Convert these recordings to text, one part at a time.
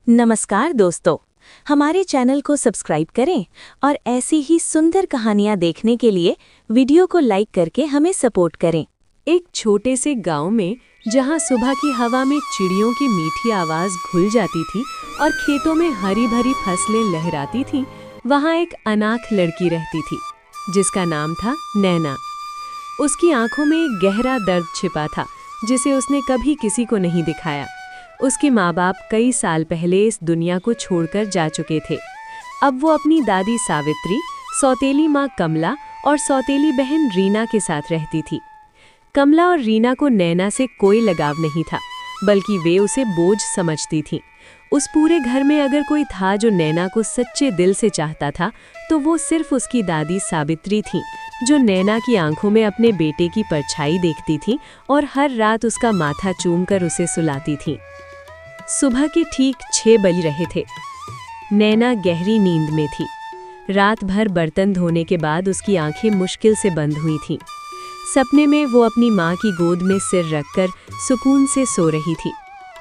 नमस्कार दोस्तों, हमारे चैनल को सब्सक्राइब करें और ऐसी ही सुंदर कहानियां देखने के लिए वीडियो को लाइक करके हमें सपोर्ट करें। एक छोटे से गांव में जहां सुबह की हवा में चिड़ियों की मीठी आवाज घुल जाती थी और खेतों में हरी भरी फसलें लहराती थीं, वहां एक अनाथ लड़की रहती थी जिसका नाम था नैना। उसकी आंखों में एक गहरा दर्द छिपा था जिसे उसने कभी किसी को नहीं दिखाया। उसके माँ बाप कई साल पहले इस दुनिया को छोड़कर जा चुके थे। अब वो अपनी दादी सावित्री, सौतेली माँ कमला और सौतेली बहन रीना के साथ रहती थी। कमला और रीना को नैना से कोई लगाव नहीं था, बल्कि वे उसे बोझ समझती थीं। उस पूरे घर में अगर कोई था जो नैना को सच्चे दिल से चाहता था, तो वो सिर्फ उसकी दादी सावित्री थीं, जो नैना की आंखों में अपने बेटे की परछाई देखती थी और हर रात उसका माथा चूमकर उसे सुलाती थीं। सुबह के ठीक 6 बज रहे थे। नैना गहरी नींद में थी। रात भर बर्तन धोने के बाद उसकी आंखें मुश्किल से बंद हुई थीं। सपने में वो अपनी माँ की गोद में सिर रखकर सुकून से सो रही थी,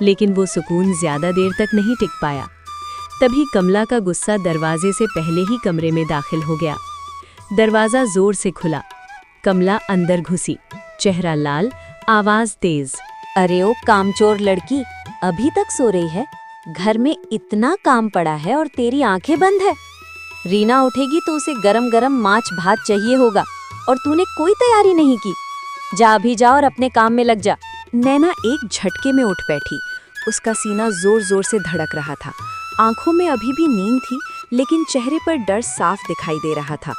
लेकिन वो सुकून ज्यादा देर तक नहीं टिक पाया। तभी कमला का गुस्सा दरवाजे से पहले ही कमरे में दाखिल हो गया। दरवाजा जोर से खुला। कमला अंदर घुसी, चेहरा लाल, आवाज तेज। अरे ओ कामचोर लड़की, अभी तक सो रही है? घर में इतना काम पड़ा है और तेरी आंखें बंद है। रीना उठेगी तो उसे गरम गरम माछ भात चाहिए होगा और तूने कोई तैयारी नहीं की। जा अभी जा और अपने काम में लग जा। नैना एक झटके में उठ बैठी। उसका सीना जोर जोर से धड़क रहा था। आंखों में अभी भी नींद थी, लेकिन चेहरे पर डर साफ दिखाई दे रहा था।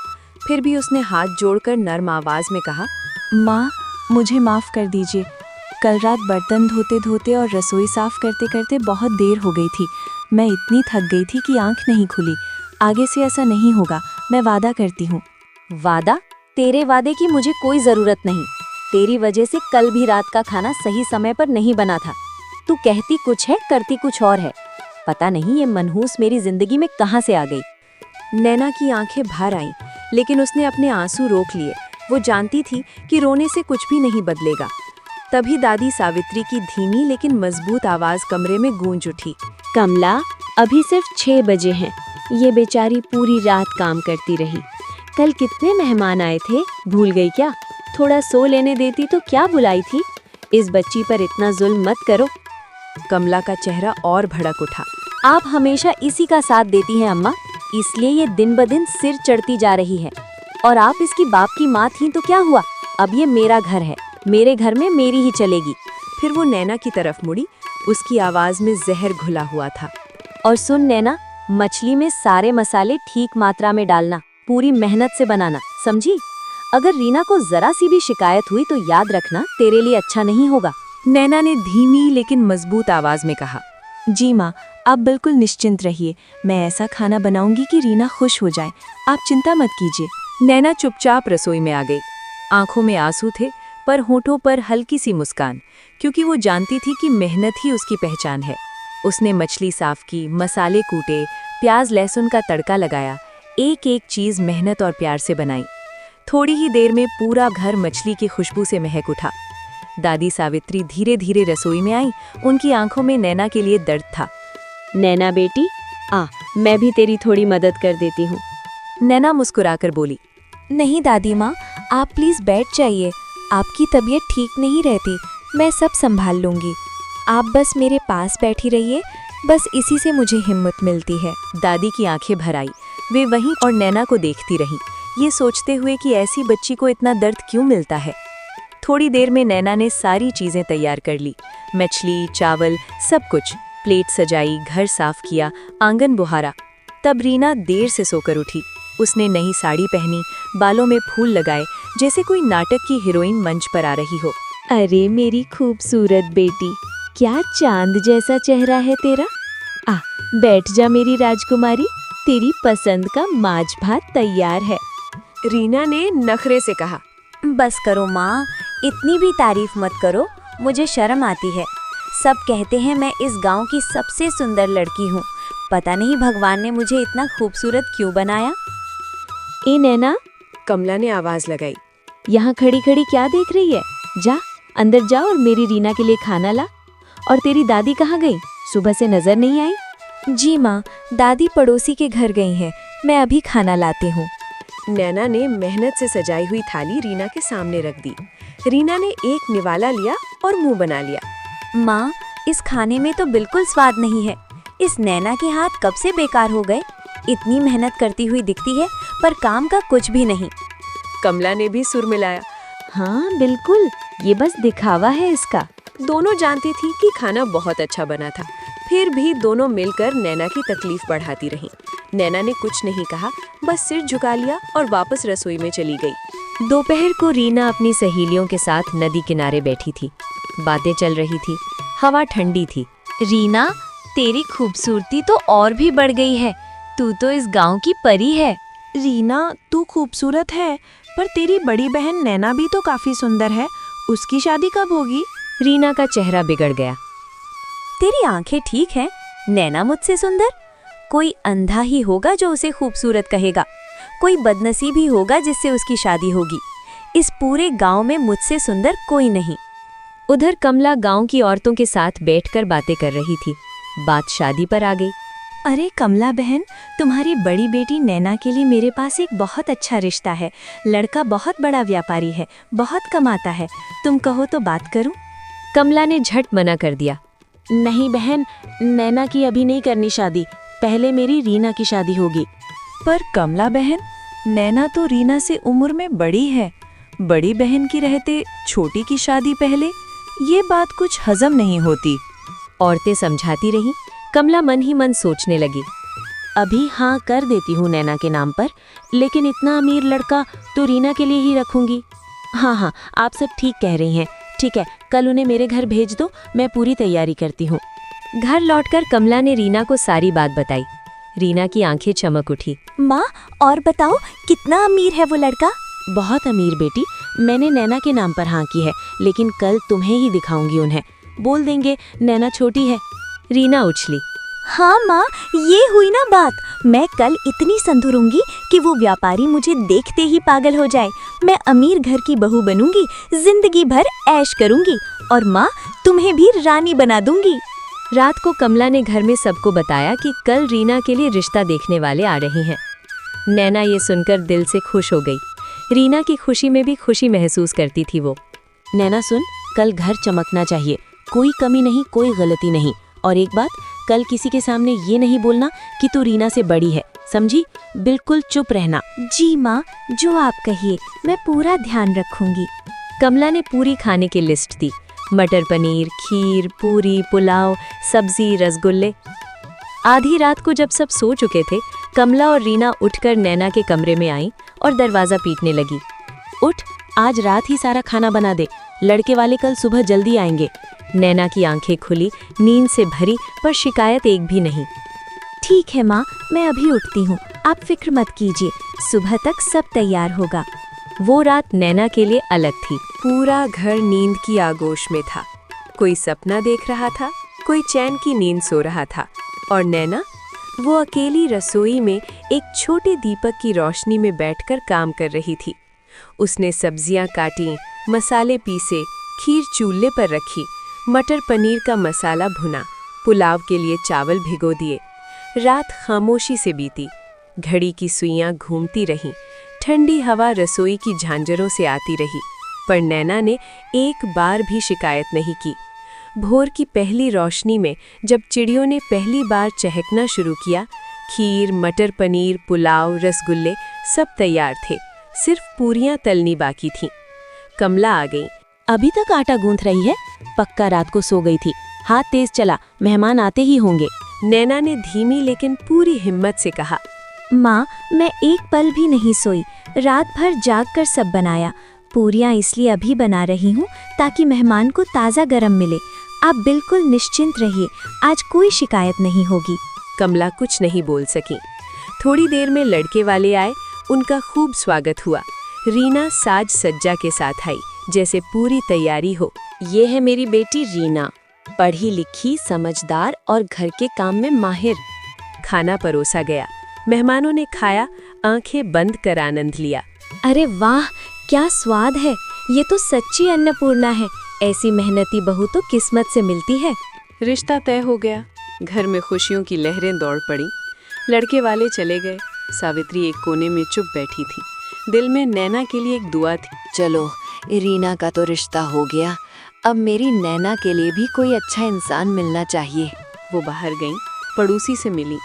फिर भी उसने हाथ जोड़कर नर्म आवाज में कहा, माँ, मुझे माफ कर दीजिए। कल रात बर्तन धोते धोते और रसोई साफ करते करते बहुत देर हो गई थी। मैं इतनी थक गई थी कि आंख नहीं खुली। आगे से ऐसा नहीं होगा, मैं वादा करती हूँ। वादा? तेरे वादे की मुझे कोई जरूरत नहीं। तेरी वजह से कल भी रात का खाना सही समय पर नहीं बना था। तू कहती कुछ है, करती कुछ और है। पता नहीं ये मनहूस मेरी जिंदगी में कहाँ से आ गई। नैना की आंखें भर आईं, लेकिन उसने अपने आंसू रोक लिए। वो जानती थी कि रोने से कुछ भी नहीं बदलेगा। तभी दादी सावित्री की धीमी लेकिन मजबूत आवाज कमरे में गूंज उठी। कमला, अभी सिर्फ 6 बजे हैं। ये बेचारी पूरी रात काम करती रही। कल कितने मेहमान आए थे, भूल गई क्या? थोड़ा सो लेने देती तो क्या बुलाई थी। इस बच्ची पर इतना जुल्म मत करो। कमला का चेहरा और भड़क उठा। आप हमेशा इसी का साथ देती हैं अम्मा, इसलिए ये दिन ब दिन सिर चढ़ती जा रही है। और आप इसकी बाप की माँ थीं तो क्या हुआ? अब ये मेरा घर है, मेरे घर में मेरी ही चलेगी। फिर वो नैना की तरफ मुड़ी। उसकी आवाज में जहर घुला हुआ था। और सुन नैना, मछली में सारे मसाले ठीक मात्रा में डालना, पूरी मेहनत से बनाना, समझी? अगर रीना को जरा सी भी शिकायत हुई तो याद रखना, तेरे लिए अच्छा नहीं होगा। नैना ने धीमी लेकिन मजबूत आवाज में कहा, जी माँ, आप बिल्कुल निश्चिंत रहिए। मैं ऐसा खाना बनाऊंगी कि रीना खुश हो जाए। आप चिंता मत कीजिए। नैना चुपचाप रसोई में आ गई। आंखों में आंसू थे, पर होठों पर हल्की सी मुस्कान, क्योंकि वो जानती थी कि मेहनत ही उसकी पहचान है। उसने मछली साफ की, मसाले कूटे, प्याज लहसुन का तड़का लगाया। एक एक चीज मेहनत और प्यार से बनाई। थोड़ी ही देर में पूरा घर मछली की खुशबू से महक उठा। दादी सावित्री धीरे धीरे रसोई में आई। उनकी आंखों में नैना के लिए दर्द था। नैना बेटी, मैं भी तेरी थोड़ी मदद कर देती हूँ। नैना मुस्कुराकर बोली, नहीं दादी माँ, आप प्लीज बैठ जाइए। आपकी तबीयत ठीक नहीं रहती, मैं सब संभाल लूंगी। आप बस मेरे पास बैठी रहिए, बस इसी से मुझे हिम्मत मिलती है। दादी की आंखें भर आई। वे वहीं और नैना को देखती रहीं, ये सोचते हुए कि ऐसी बच्ची को इतना दर्द क्यों मिलता है। थोड़ी देर में नैना ने सारी चीजें तैयार कर ली। मछली, चावल, सब कुछ। प्लेट सजाई, घर साफ किया, आंगन बुहारा। तब रीना देर से सोकर उठी। उसने नई साड़ी पहनी, बालों में फूल लगाए, जैसे कोई नाटक की हीरोइन मंच पर आ रही हो। अरे मेरी खूबसूरत बेटी, क्या चांद जैसा चेहरा है तेरा। बैठ जा मेरी राजकुमारी, तेरी पसंद का माछ भात तैयार है। रीना ने नखरे से कहा, बस करो माँ, इतनी भी तारीफ मत करो, मुझे शर्म आती है। सब कहते हैं मैं इस गांव की सबसे सुंदर लड़की हूँ। पता नहीं भगवान ने मुझे इतना खूबसूरत क्यों बनाया। ए नैना, कमला ने आवाज लगाई, यहाँ खड़ी खड़ी क्या देख रही है? जा अंदर जा और मेरी रीना के लिए खाना ला। और तेरी दादी कहाँ गई? सुबह से नजर नहीं आई। जी माँ, दादी पड़ोसी के घर गई हैं, मैं अभी खाना लाती हूँ। नैना ने मेहनत से सजाई हुई थाली रीना के सामने रख दी। रीना ने एक निवाला लिया और मुंह बना लिया। माँ, इस खाने में तो बिल्कुल स्वाद नहीं है। इस नैना के हाथ कब से बेकार हो गए। इतनी मेहनत करती हुई दिखती है पर काम का कुछ भी नहीं। कमला ने भी सुर मिलाया। हाँ बिल्कुल, ये बस दिखावा है इसका। दोनों जानती थी कि खाना बहुत अच्छा बना था, फिर भी दोनों मिलकर नैना की तकलीफ बढ़ाती रहीं। नैना ने कुछ नहीं कहा, बस सिर झुका लिया और वापस रसोई में चली गई। दोपहर को रीना अपनी सहेलियों के साथ नदी किनारे बैठी थी। बातें चल रही थी, हवा ठंडी थी। रीना, तेरी खूबसूरती तो और भी बढ़ गई है। तू तो इस गांव की परी है। रीना, तू खूबसूरत है, पर तेरी बड़ी बहन नैना भी तो काफी सुंदर है। उसकी शादी कब होगी? रीना का चेहरा बिगड़ गया। तेरी आंखें ठीक हैं, नैना मुझसे सुंदर? कोई अंधा ही होगा जो उसे खूबसूरत कहेगा। कोई बदनसीब ही होगा जिससे उसकी शादी होगी। इस पूरे गांव में मुझसे सुंदर कोई नहीं। उधर कमला गांव की औरतों के साथ बैठकर बातें कर रही थी। बात शादी पर आ गई। अरे कमला बहन, तुम्हारी बड़ी बेटी नैना के लिए मेरे पास एक बहुत अच्छा रिश्ता है। लड़का बहुत बड़ा व्यापारी है, बहुत कमाता है। तुम कहो तो बात करूं? कमला ने झट मना कर दिया। नहीं बहन, नैना की अभी नहीं करनी शादी, पहले मेरी रीना की शादी होगी। पर कमला बहन, नैना तो रीना से उम्र में बड़ी है। बड़ी बहन की रहते छोटी की शादी पहले, ये बात कुछ हजम नहीं होती। औरतें समझाती रहीं। कमला मन ही मन सोचने लगी। अभी हाँ कर देती हूँ नैना के नाम पर, लेकिन इतना अमीर लड़का तो रीना के लिए ही रखूंगी। हाँ, आप सब ठीक कह रही हैं। ठीक है, कल उन्हें मेरे घर भेज दो, मैं पूरी तैयारी करती हूँ। घर लौटकर कमला ने रीना को सारी बात बताई। रीना की आंखें चमक उठी। माँ, और बताओ कितना अमीर है वो लड़का? बहुत अमीर बेटी, मैंने नैना के नाम पर हाँ की है, लेकिन कल तुम्हें ही दिखाऊंगी उन्हें। बोल देंगे नैना छोटी है। रीना उछली। हाँ माँ, ये हुई ना बात। मैं कल इतनी संधुरूंगी कि वो व्यापारी मुझे देखते ही पागल हो जाए। मैं अमीर घर की बहू बनूंगी, जिंदगी भर ऐश करूंगी, और माँ तुम्हें भी रानी बना दूंगी। रात को कमला ने घर में सबको बताया कि कल रीना के लिए रिश्ता देखने वाले आ रहे हैं। नैना ये सुनकर दिल से खुश हो गई। रीना की खुशी में भी खुशी महसूस करती थी वो। नैना सुन, कल घर चमकना चाहिए, कोई कमी नहीं, कोई गलती नहीं। और एक बात, कल किसी के सामने ये नहीं बोलना कि तू रीना से बड़ी है, समझी? बिल्कुल चुप रहना। जी माँ, जो आप कहिए मैं पूरा ध्यान रखूंगी। कमला ने पूरी खाने की लिस्ट दी। मटर पनीर, खीर, पूरी, पुलाव, सब्जी, रसगुल्ले। आधी रात को जब सब सो चुके थे, कमला और रीना उठकर नैना के कमरे में आईं और दरवाजा पीटने लगी। उठ, आज रात ही सारा खाना बना दे, लड़के वाले कल सुबह जल्दी आएंगे। नैना की आंखें खुली, नींद से भरी, पर शिकायत एक भी नहीं। ठीक है माँ, मैं अभी उठती हूँ, आप फिक्र मत कीजिए, सुबह तक सब तैयार होगा। वो रात नैना के लिए अलग थी। पूरा घर नींद की आगोश में था। कोई सपना देख रहा था, कोई चैन की नींद सो रहा था, और नैना, वो अकेली रसोई में एक छोटे दीपक की रोशनी में बैठकर काम कर रही थी। उसने सब्जियां काटी, मसाले पीसे, खीर चूल्हे पर रखी, मटर पनीर का मसाला भुना, पुलाव के लिए चावल भिगो दिए। रात खामोशी से बीती। घड़ी की सुइयां घूमती रहीं, ठंडी हवा रसोई की झांझरों से आती रही, पर नैना ने एक बार भी शिकायत नहीं की। भोर की पहली रोशनी में जब चिड़ियों ने पहली बार चहकना शुरू किया, खीर, मटर पनीर, पुलाव, रसगुल्ले सब तैयार थे, सिर्फ पूरियां तलनी बाकी थीं। कमला आ गई। अभी तक आटा गूंथ रही है? पक्का रात को सो गई थी। हाथ तेज चला, मेहमान आते ही होंगे। नैना ने धीमी लेकिन पूरी हिम्मत से कहा। माँ, मैं एक पल भी नहीं सोई, रात भर जाग कर सब बनाया। पूरियाँ इसलिए अभी बना रही हूँ ताकि मेहमान को ताज़ा गरम मिले। आप बिल्कुल निश्चिंत रहिए, आज कोई शिकायत नहीं होगी। कमला कुछ नहीं बोल सकी। थोड़ी देर में लड़के वाले आए, उनका खूब स्वागत हुआ। रीना साज सज्जा के साथ आई, जैसे पूरी तैयारी हो। ये है मेरी बेटी रीना, पढ़ी लिखी, समझदार और घर के काम में माहिर। खाना परोसा गया। मेहमानों ने खाया, आंखें बंद कर आनंद लिया। अरे वाह, क्या स्वाद है! ये तो सच्ची अन्नपूर्णा है। ऐसी मेहनती बहू तो किस्मत से मिलती है। रिश्ता तय हो गया। घर में खुशियों की लहरें दौड़ पड़ी। लड़के वाले चले गए। सावित्री एक कोने में चुप बैठी थी। दिल में नैना के लिए एक दुआ थी। चलो, रीना का तो रिश्ता हो गया, अब मेरी नैना के लिए भी कोई अच्छा इंसान मिलना चाहिए। वो बाहर गईं, पड़ोसी से मिली।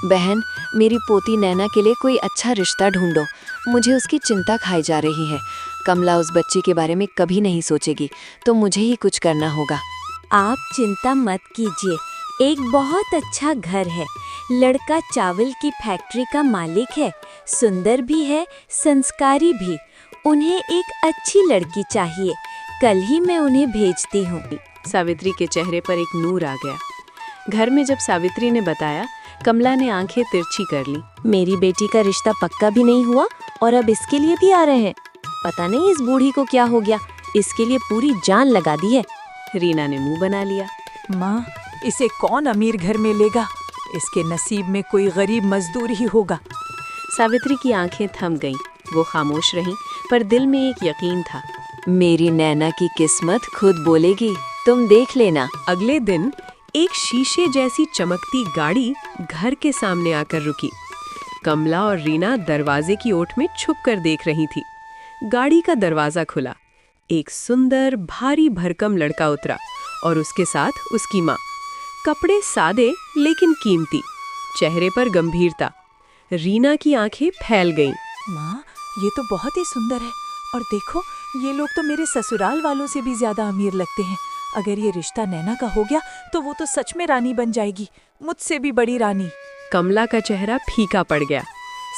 बहन, मेरी पोती नैना के लिए कोई अच्छा रिश्ता ढूंढो, मुझे उसकी चिंता खाई जा रही है। कमला उस बच्चे के बारे में कभी नहीं सोचेगी, तो मुझे ही कुछ करना होगा। आप चिंता मत कीजिए, एक बहुत अच्छा घर है। लड़का चावल की फैक्ट्री का मालिक है, सुंदर भी है, संस्कारी भी। उन्हें एक अच्छी लड़की चाहिए, कल ही मैं उन्हें भेजती हूँ। सावित्री के चेहरे पर एक नूर आ गया। घर में जब सावित्री ने बताया, कमला ने आंखें तिरछी कर ली। मेरी बेटी का रिश्ता पक्का भी नहीं हुआ और अब इसके लिए भी आ रहे हैं। पता नहीं इस बूढ़ी को क्या हो गया, इसके लिए पूरी जान लगा दी है। रीना ने मुंह बना लिया। माँ, इसे कौन अमीर घर में लेगा? इसके नसीब में कोई गरीब मजदूर ही होगा। सावित्री की आंखें थम गईं। वो खामोश रहीं, पर दिल में एक यकीन था। मेरी नैना की किस्मत खुद बोलेगी, तुम देख लेना। अगले दिन एक शीशे जैसी चमकती गाड़ी घर के सामने आकर रुकी। कमला और रीना दरवाजे की ओट में छुपकर देख रही थी। गाड़ी का दरवाजा खुला। एक सुंदर भारी भरकम लड़का उतरा और उसके साथ उसकी माँ। कपड़े सादे लेकिन कीमती, चेहरे पर गंभीरता। रीना की आंखें फैल गईं। माँ, ये तो बहुत ही सुंदर है, और देखो, ये लोग तो मेरे ससुराल वालों से भी ज्यादा अमीर लगते हैं। अगर ये रिश्ता नैना का हो गया तो वो तो सच में रानी बन जाएगी, मुझसे भी बड़ी रानी। कमला का चेहरा फीका पड़ गया।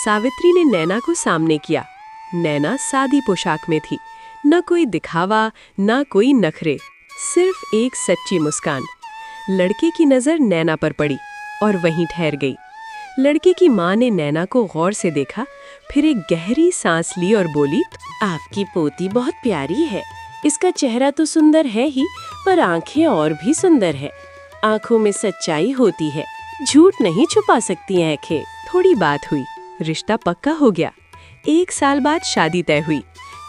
सावित्री ने नैना को सामने किया। नैना सादी पोशाक में थी, न कोई दिखावा, न कोई नखरे, सिर्फ एक सच्ची मुस्कान। लड़के की नजर नैना पर पड़ी और वहीं ठहर गई। लड़के की माँ ने नैना को गौर से देखा, फिर एक गहरी सांस ली और बोली, आपकी पोती बहुत प्यारी है। इसका चेहरा तो सुंदर है ही, पर आंखें और भी सुंदर है। आंखों में सच्चाई होती है, झूठ नहीं छुपा सकती आंखें। थोड़ी बात हुई, रिश्ता पक्का हो गया। 1 साल बाद शादी तय हुई,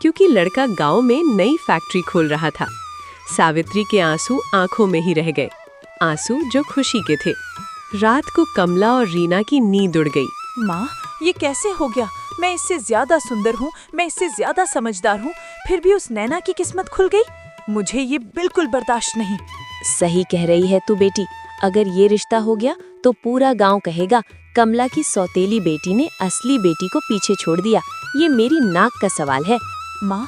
क्योंकि लड़का गांव में नई फैक्ट्री खोल रहा था। सावित्री के आंसू आंखों में ही रह गए, आंसू जो खुशी के थे। रात को कमला और रीना की नींद उड़ गई। माँ, ये कैसे हो गया? मैं इससे ज्यादा सुंदर हूँ, मैं इससे ज्यादा समझदार हूँ, फिर भी उस नैना की किस्मत खुल गई। मुझे ये बिल्कुल बर्दाश्त नहीं। सही कह रही है तू बेटी। अगर ये रिश्ता हो गया तो पूरा गांव कहेगा कमला की सौतेली बेटी ने असली बेटी को पीछे छोड़ दिया। ये मेरी नाक का सवाल है। माँ,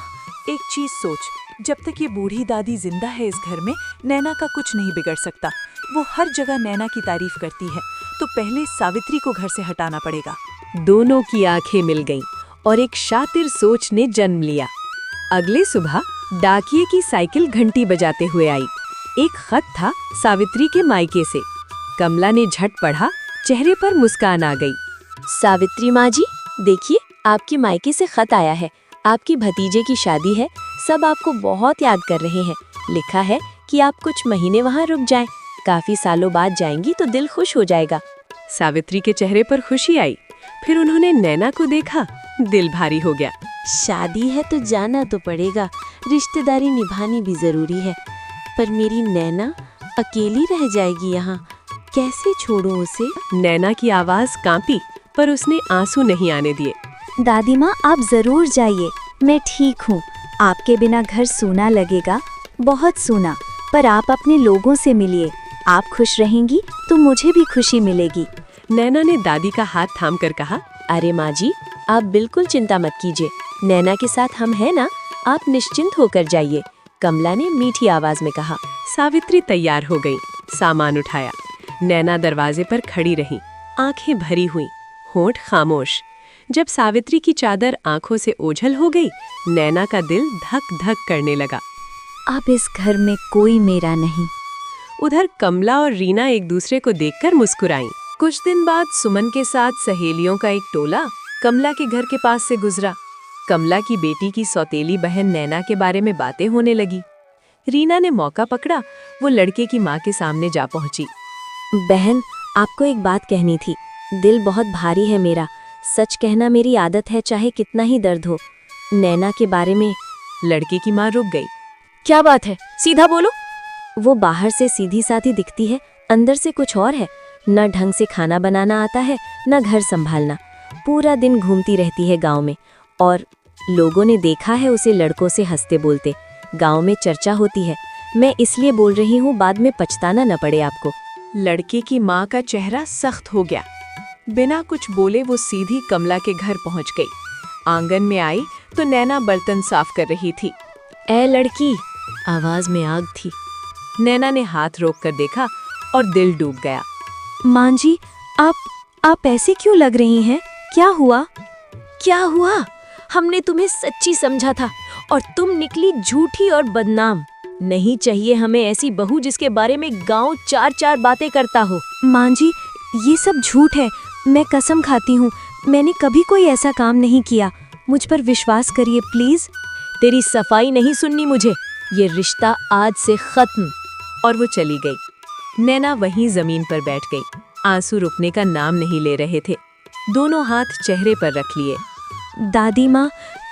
एक चीज सोच, जब तक ये बूढ़ी दादी जिंदा है इस घर में, नैना का कुछ नहीं बिगड़ सकता। वो हर जगह नैना की तारीफ करती है, तो पहले सावित्री को घर से हटाना पड़ेगा। दोनों की आंखें मिल गईं और एक शातिर सोच ने जन्म लिया। अगले सुबह डाकिये की साइकिल घंटी बजाते हुए आई। एक खत था सावित्री के मायके से। कमला ने झट पढ़ा, चेहरे पर मुस्कान आ गई। सावित्री माँ जी, देखिए आपके मायके से खत आया है। आपकी भतीजे की शादी है, सब आपको बहुत याद कर रहे हैं। लिखा है कि आप कुछ महीने वहाँ रुक जाएं, काफी सालों बाद जाएंगी तो दिल खुश हो जाएगा। सावित्री के चेहरे पर खुशी आई। फिर उन्होंने नैना को देखा, दिल भारी हो गया। शादी है तो जाना तो पड़ेगा, रिश्तेदारी निभानी भी जरूरी है। पर मेरी नैना अकेली रह जाएगी यहाँ, कैसे छोड़ूं उसे? नैना की आवाज कांपी, पर उसने आंसू नहीं आने दिए। दादी माँ, आप जरूर जाइए, मैं ठीक हूँ। आपके बिना घर सूना लगेगा, बहुत सूना, पर आप अपने लोगों से मिलिए। आप खुश रहेंगी तो मुझे भी खुशी मिलेगी। नैना ने दादी का हाथ थामकर कहा, अरे माँ जी, आप बिल्कुल चिंता मत कीजिए, नैना के साथ हम हैं ना, आप निश्चिंत होकर जाइए। कमला ने मीठी आवाज में कहा। सावित्री तैयार हो गई, सामान उठाया। नैना दरवाजे पर खड़ी रही, आंखें भरी हुई, होंठ खामोश। जब सावित्री की चादर आंखों से ओझल हो गई, नैना का दिल धक धक करने लगा। अब इस घर में कोई मेरा नहीं। उधर कमला और रीना एक दूसरे को देखकर मुस्कुराईं। कुछ दिन बाद सुमन के साथ सहेलियों का एक टोला कमला के घर के पास से गुजरा। कमला की बेटी की सौतेली बहन नैना के बारे में बातें होने लगी। रीना ने मौका पकड़ा, वो लड़के की माँ के सामने जा पहुंची। बहन, आपको एक बात कहनी थी। दिल बहुत भारी है मेरा, सच कहना मेरी आदत है, चाहे कितना ही दर्द हो। नैना के बारे में। लड़के की माँ रुक गई। क्या बात है, सीधा बोलो। वो बाहर से सीधी साधी दिखती है, अंदर से कुछ और है। न ढंग से खाना बनाना आता है, न घर संभालना। पूरा दिन घूमती रहती है गांव में, और लोगों ने देखा है उसे लड़कों से हंसते बोलते। गांव में चर्चा होती है। मैं इसलिए बोल रही हूँ, बाद में पछताना न पड़े आपको। लड़के की माँ का चेहरा सख्त हो गया। बिना कुछ बोले वो सीधी कमला के घर पहुंच गई। आंगन में आई तो नैना बर्तन साफ कर रही थी। ए लड़की, आवाज में आग थी। नैना ने हाथ रोक कर देखा और दिल डूब गया। माँ जी, आप ऐसे क्यों लग रही हैं? क्या हुआ? क्या हुआ? हमने तुम्हें सच्ची समझा था और तुम निकली झूठी और बदनाम। नहीं चाहिए हमें ऐसी बहू जिसके बारे में गांव चार चार बातें करता हो। माँ जी, ये सब झूठ है। मैं कसम खाती हूँ, मैंने कभी कोई ऐसा काम नहीं किया। मुझ पर विश्वास करिए प्लीज। तेरी सफाई नहीं सुननी मुझे। ये रिश्ता आज से खत्म। और वो चली गई। नैना वहीं जमीन पर बैठ गई। आंसू रुकने का नाम नहीं ले रहे थे। दोनों हाथ चेहरे पर रख लिए। दादी माँ,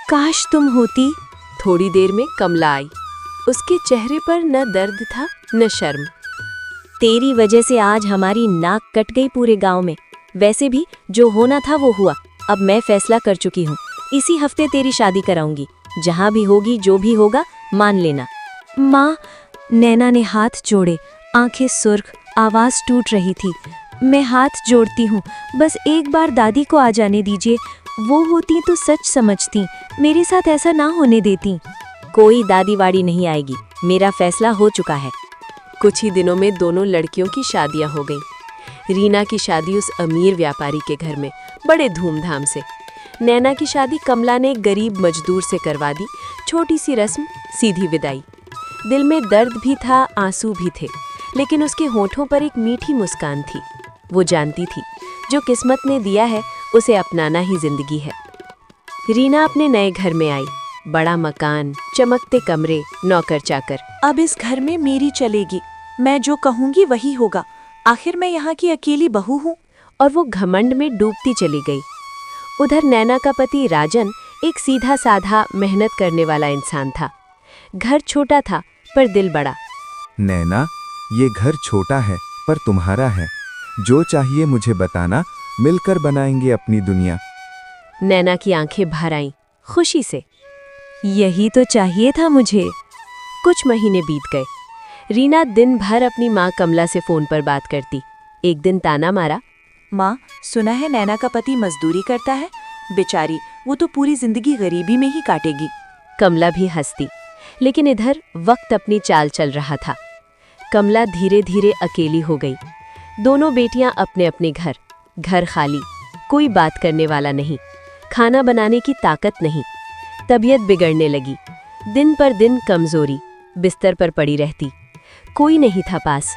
काश तुम होती। थोड़ी देर में कमला आई। उसके चेहरे पर न दर्द था न शर्म। तेरी वजह से आज हमारी नाक कट गई पूरे गांव में। वैसे भी जो होना था वो हुआ। अब मैं फैसला कर चुकी हूँ। इसी हफ्ते तेरी शादी कराऊंगी। जहाँ भी होगी, जो भी होगा, मान लेना। माँ, नैना ने हाथ जोड़े, आंखें सुर्ख, आवाज टूट रही थी। मैं हाथ जोड़ती हूँ, बस एक बार दादी को आ जाने दीजिए। वो होती तो सच समझती, मेरे साथ ऐसा ना होने देती। कोई दादी वाड़ी नहीं आएगी। मेरा फैसला हो चुका है। कुछ ही दिनों में दोनों लड़कियों की शादियां हो गईं। रीना की शादी उस अमीर व्यापारी के घर में बड़े धूमधाम से। नैना की शादी कमला ने एक गरीब मजदूर से करवा दी। छोटी सी रस्म, सीधी विदाई। दिल में दर्द भी था, आंसू भी थे, लेकिन उसके होठों पर एक मीठी मुस्कान थी। वो जानती थी, जो किस्मत ने दिया है उसे अपनाना ही जिंदगी है। रीना अपने नए घर में आई। बड़ा मकान, चमकते कमरे, नौकर चाकर। अब इस घर में मेरी चलेगी। मैं जो कहूंगी वही होगा। आखिर मैं यहाँ की अकेली बहू हूँ। और वो घमंड में डूबती चली गई। उधर नैना का पति राजन एक सीधा साधा, मेहनत करने वाला इंसान था। घर छोटा था पर दिल बड़ा। नैना, ये घर छोटा है पर तुम्हारा है। जो चाहिए मुझे बताना, मिलकर बनाएंगे अपनी दुनिया। नैना की आंखें भर आईं खुशी से। यही तो चाहिए था मुझे। कुछ महीने बीत गए। रीना दिन भर अपनी माँ कमला से फोन पर बात करती। एक दिन ताना मारा। माँ, सुना है नैना का पति मजदूरी करता है। बेचारी, वो तो पूरी जिंदगी गरीबी में ही काटेगी। कमला भी हंसती। लेकिन इधर वक्त अपनी चाल चल रहा था। कमला धीरे धीरे अकेली हो गई। दोनों बेटियां अपने अपने घर खाली, कोई बात करने वाला नहीं, खाना बनाने की ताकत नहीं। तबीयत बिगड़ने लगी। दिन पर दिन कमजोरी, बिस्तर पर पड़ी रहती। कोई नहीं था पास।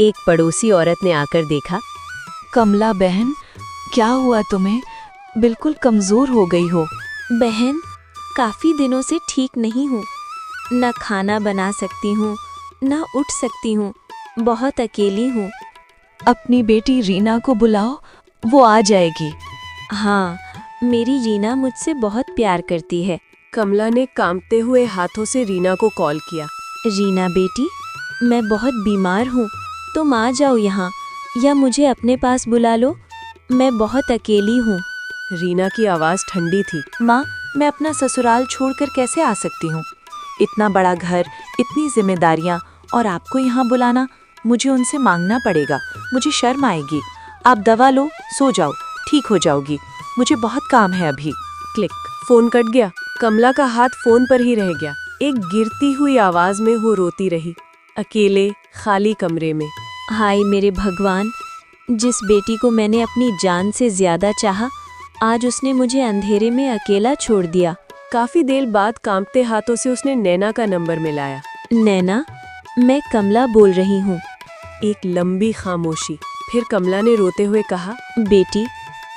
एक पड़ोसी औरत ने आकर देखा। कमला बहन, क्या हुआ तुम्हें? बिल्कुल कमजोर हो गई हो। बहन, काफ़ी दिनों से ठीक नहीं हूँ। न खाना बना सकती हूँ, न उठ सकती हूँ। बहुत अकेली हूँ। अपनी बेटी रीना को बुलाओ, वो आ जाएगी। हाँ, मेरी रीना मुझसे बहुत प्यार करती है। कमला ने कांपते हुए हाथों से रीना को कॉल किया। रीना बेटी, मैं बहुत बीमार हूँ, तुम आ जाओ यहाँ, या मुझे अपने पास बुला लो। मैं बहुत अकेली हूँ। रीना की आवाज़ ठंडी थी। माँ, मैं अपना ससुराल छोड़कर कैसे आ सकती हूँ? इतना बड़ा घर, इतनी जिम्मेदारियाँ, और आपको यहाँ बुलाना, मुझे उनसे मांगना पड़ेगा। मुझे शर्म आएगी। आप दवा लो, सो जाओ, ठीक हो जाओगी। मुझे बहुत काम है अभी। क्लिक, फोन कट गया। कमला का हाथ फोन पर ही रह गया। एक गिरती हुई आवाज में वो रोती रही, अकेले खाली कमरे में। हाय मेरे भगवान, जिस बेटी को मैंने अपनी जान से ज्यादा चाहा, आज उसने मुझे अंधेरे में अकेला छोड़ दिया। काफी देर बाद कांपते हाथों से उसने नैना का नंबर मिलाया। नैना, मैं कमला बोल रही हूँ। एक लंबी खामोशी। फिर कमला ने रोते हुए कहा, बेटी,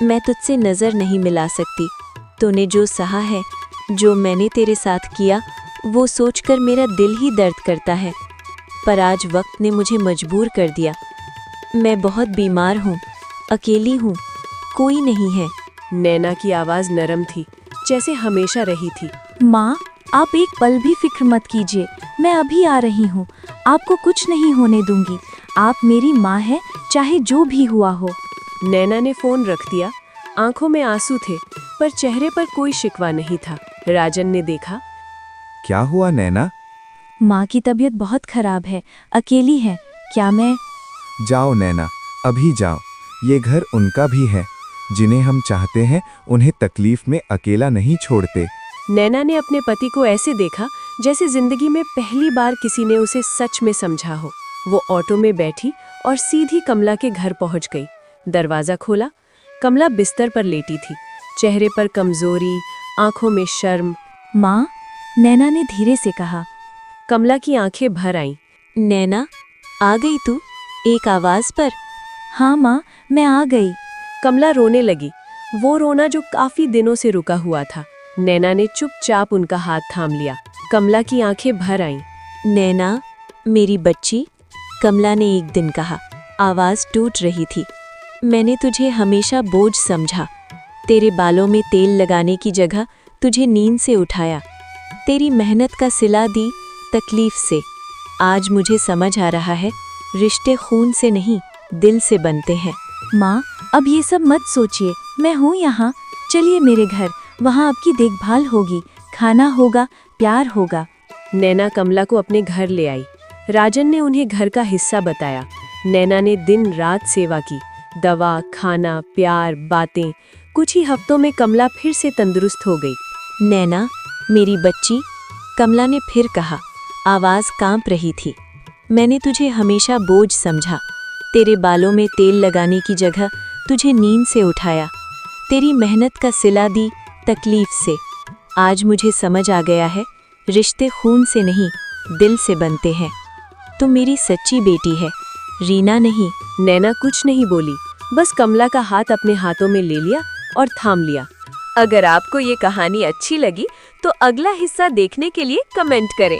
मैं तुझसे नजर नहीं मिला सकती। तूने जो सहा है, जो मैंने तेरे साथ किया, वो सोचकर मेरा दिल ही दर्द करता है। पर आज वक्त ने मुझे मजबूर कर दिया। मैं बहुत बीमार हूँ, अकेली हूँ, कोई नहीं है। नैना की आवाज नरम थी, जैसे हमेशा रही थी। माँ, आप एक पल भी फिक्र मत कीजिए, मैं अभी आ रही हूँ। आपको कुछ नहीं होने दूंगी। आप मेरी माँ हैं, चाहे जो भी हुआ हो। नैना ने फोन रख दिया। आंखों में आंसू थे, पर चेहरे पर कोई शिकवा नहीं था। राजन ने देखा। क्या हुआ नैना? माँ की तबीयत बहुत खराब है, अकेली है। क्या मैं? जाओ नैना, अभी जाओ। ये घर उनका भी है। जिन्हें हम चाहते हैं उन्हें तकलीफ में अकेला नहीं छोड़ते। नैना ने अपने पति को ऐसे देखा जैसे जिंदगी में पहली बार किसी ने उसे सच में समझा हो। वो ऑटो में बैठी और सीधी कमला के घर पहुंच गई। दरवाजा खोला। कमला बिस्तर पर लेटी थी, चेहरे पर कमजोरी, आंखों में शर्म। माँ, नैना ने धीरे से कहा। कमला की आंखें भर आईं। नैना, आ गई तू एक आवाज पर? हाँ माँ, मैं आ गई। कमला रोने लगी, वो रोना जो काफी दिनों से रुका हुआ था। नैना ने चुपचाप उनका हाथ थाम लिया। कमला की आंखें भर आईं। नैना, मेरी बच्ची, कमला ने एक दिन कहा। आवाज टूट रही थी। मैंने तुझे हमेशा बोझ समझा। तेरे बालों में तेल लगाने की जगह तुझे नींद से उठाया। तेरी मेहनत का सिला दी तकलीफ से। आज मुझे समझ आ रहा है, रिश्ते खून से नहीं, दिल से बनते हैं। माँ, अब ये सब मत सोचिए, मैं हूँ यहाँ। चलिए मेरे घर, वहाँ आपकी देखभाल होगी, खाना होगा, प्यार होगा। नैना कमला को अपने घर ले आई। राजन ने उन्हें घर का हिस्सा बताया। नैना ने दिन रात सेवा की, दवा, खाना, प्यार, बातें। कुछ ही हफ्तों में कमला फिर से तंदुरुस्त हो गई। नैना, मेरी बच्ची, कमला ने फिर कहा। आवाज कांप रही थी। मैंने तुझे हमेशा बोझ समझा। तेरे बालों में तेल लगाने की जगह तुझे नींद से उठाया। तेरी मेहनत का सिला दी तकलीफ से। आज मुझे समझ आ गया है, रिश्ते खून से नहीं, दिल से बनते हैं। तुम मेरी सच्ची बेटी है, रीना नहीं। नैना कुछ नहीं बोली, बस कमला का हाथ अपने हाथों में ले लिया और थाम लिया। अगर आपको ये कहानी अच्छी लगी तो अगला हिस्सा देखने के लिए कमेंट करें।